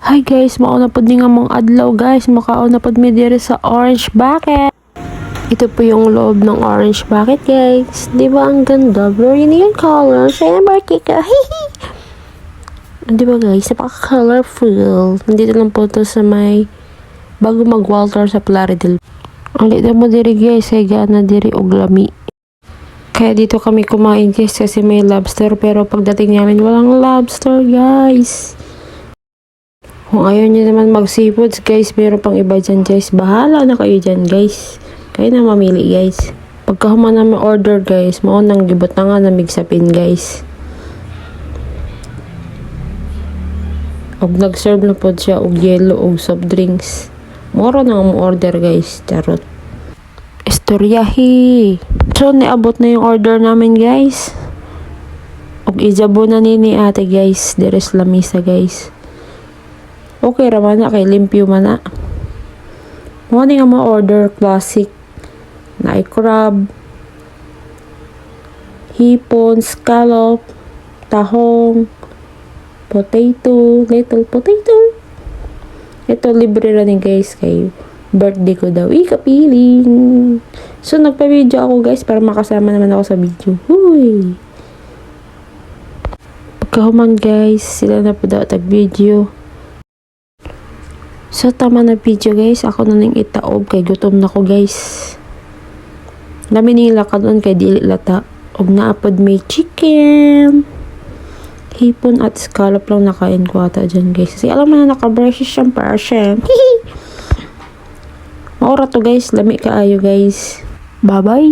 Hi guys, mauna pod ni nga mong adlaw guys, makauna pod mi diri sa orange bucket. Ito po yung loob ng orange bucket guys. Di ba ang ganda? Very neon color. Saya Marky ka. Di ba guys? Napaka-colorful. Nandito lang po to sa may bago mag-Walter sa Plaridel. Ang lito mo diri guys, ay gana diri og lami. Kaya dito kami kumain guys kasi may lobster, pero pagdating namin walang lobster guys. Kung ayaw nyo naman mag-seafoods guys, meron pang iba dyan guys. Bahala na kayo dyan guys. Kayo na mamili guys. Pagka human na order guys, maunang gibot na nga na migsapin guys. Og nag-serve na po siya og yellow og soft drinks. Moro na ang order guys. Charot. Istoryahi. So, niabot na yung order namin guys. Og ijabo na ni ate guys. Deres lamisa guys. Okay raman na, kay limpyo man na. Muna nga mga order classic na ay crab, hipon, scallop, tahong, potato, little potato. Ito libre rin guys, kay birthday ko daw. Kapiling. So nagpa-video ako guys para makasama naman ako sa video. Huy! Pagkahuman guys, sila na po daw tag-video. So, tama na video guys. Ako na nang itaob kay gutom na ko guys. Dami nila ka doon kay dili lata. Og naapod may chicken, hipon at scallop lang nakain ko ata dyan guys. Kasi alam mo na naka-brush siyang Persian. Maura to guys. Lami kaayo guys. Bye bye.